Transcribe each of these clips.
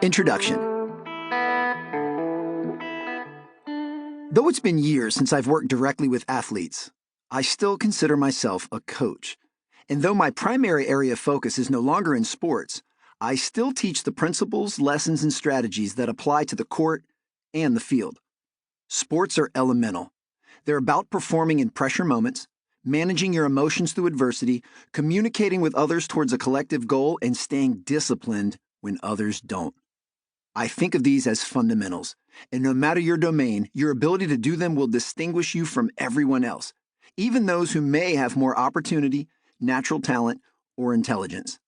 Introduction. Though it's been years since I've worked directly with athletes, I still consider myself a coach. And though my primary area of focus is no longer in sports, I still teach the principles, lessons, and strategies that apply to the court and the field. Sports are elemental. They're about performing in pressure moments, managing your emotions through adversity, communicating with others towards a collective goal, and staying disciplined when others don't. I think of these as fundamentals, and no matter your domain, your ability to do them will distinguish you from everyone else, even those who may have more opportunity, natural talent, or intelligence.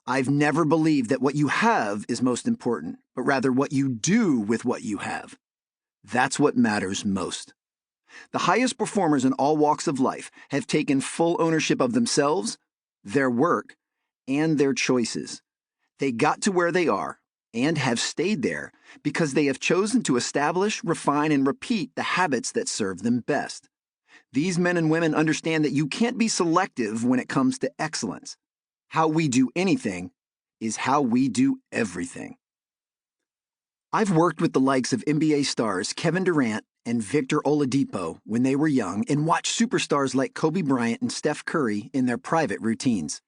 I've never believed that what you have is most important, but rather what you do with what you have. That's what matters most. The highest performers in all walks of life have taken full ownership of themselves, their work, and their choices. They got to where they are and have stayed there because they have chosen to establish, refine, and repeat the habits that serve them best. These men and women understand that you can't be selective when it comes to excellence. How we do anything is how we do everything. I've worked with the likes of NBA stars Kevin Durant and Victor Oladipo when they were young and watched superstars like Kobe Bryant and Steph Curry in their private routines.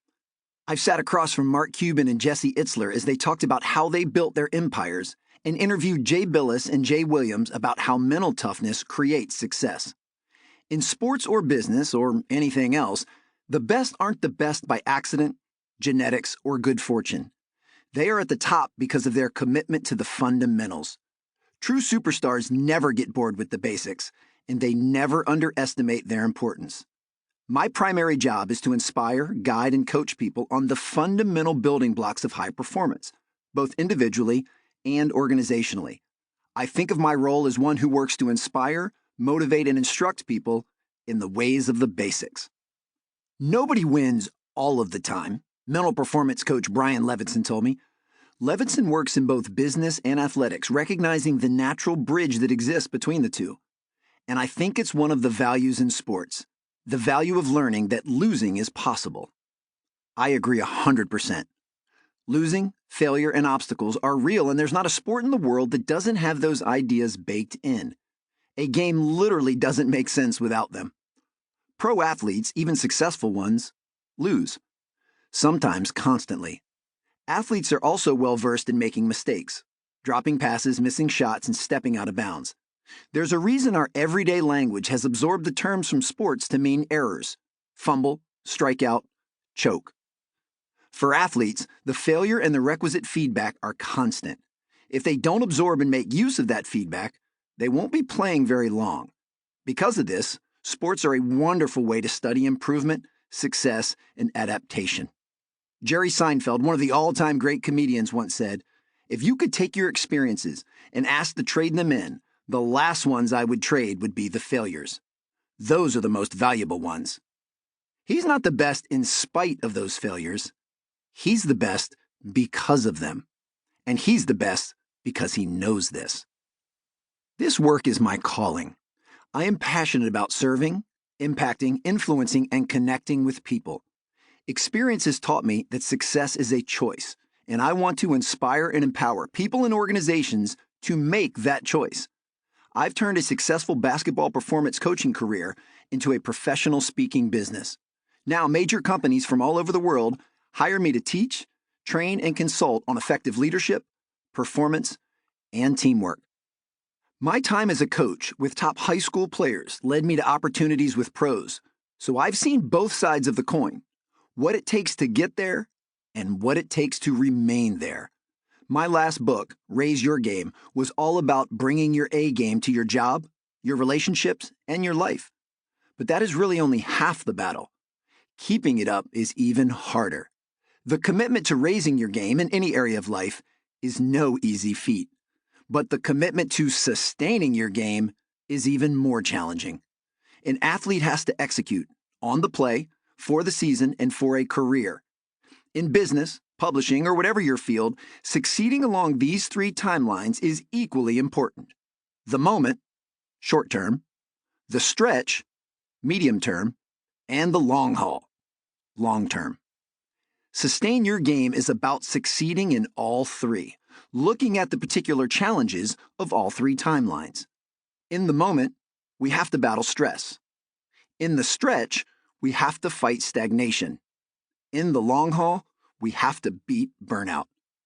I've sat across from Mark Cuban and Jesse Itzler as they talked about how they built their empires and interviewed Jay Billis and Jay Williams about how mental toughness creates success. In sports or business or anything else, the best aren't the best by accident, genetics, or good fortune. They are at the top because of their commitment to the fundamentals. True superstars never get bored with the basics, and they never underestimate their importance. My primary job is to inspire, guide, and coach people on the fundamental building blocks of high performance, both individually and organizationally. I think of my role as one who works to inspire, motivate, and instruct people in the ways of the basics. Nobody wins all of the time, mental performance coach Brian Levinson told me. Levinson works in both business and athletics, recognizing the natural bridge that exists between the two. And I think it's one of the values in sports, the value of learning that losing is possible. I agree 100%. Losing, failure, and obstacles are real, and there's not a sport in the world that doesn't have those ideas baked in. A game literally doesn't make sense without them. Pro athletes, even successful ones, lose. Sometimes constantly. Athletes are also well-versed in making mistakes, dropping passes, missing shots, and stepping out of bounds. There's a reason our everyday language has absorbed the terms from sports to mean errors: fumble, strikeout, choke. For athletes, the failure and the requisite feedback are constant. If they don't absorb and make use of that feedback, they won't be playing very long. Because of this, sports are a wonderful way to study improvement, success, and adaptation. Jerry Seinfeld, one of the all-time great comedians, once said, "If you could take your experiences and ask to trade them in, the last ones I would trade would be the failures. Those are the most valuable ones." He's not the best in spite of those failures. He's the best because of them. And he's the best because he knows this. This work is my calling. I am passionate about serving, impacting, influencing, and connecting with people. Experience has taught me that success is a choice, and I want to inspire and empower people and organizations to make that choice. I've turned a successful basketball performance coaching career into a professional speaking business. Now, major companies from all over the world hire me to teach, train, and consult on effective leadership, performance, and teamwork. My time as a coach with top high school players led me to opportunities with pros, so I've seen both sides of the coin. What it takes to get there, and what it takes to remain there. My last book, Raise Your Game, was all about bringing your A game to your job, your relationships, and your life. But that is really only half the battle. Keeping it up is even harder. The commitment to raising your game in any area of life is no easy feat. But the commitment to sustaining your game is even more challenging. An athlete has to execute on the play, for the season, and for a career. In business, publishing, or whatever your field, succeeding along these three timelines is equally important. The moment, short term, the stretch, medium term, and the long haul, long term. Sustain Your Game is about succeeding in all three, looking at the particular challenges of all three timelines. In the moment, we have to battle stress. In the stretch, we have to fight stagnation. In the long haul, we have to beat burnout.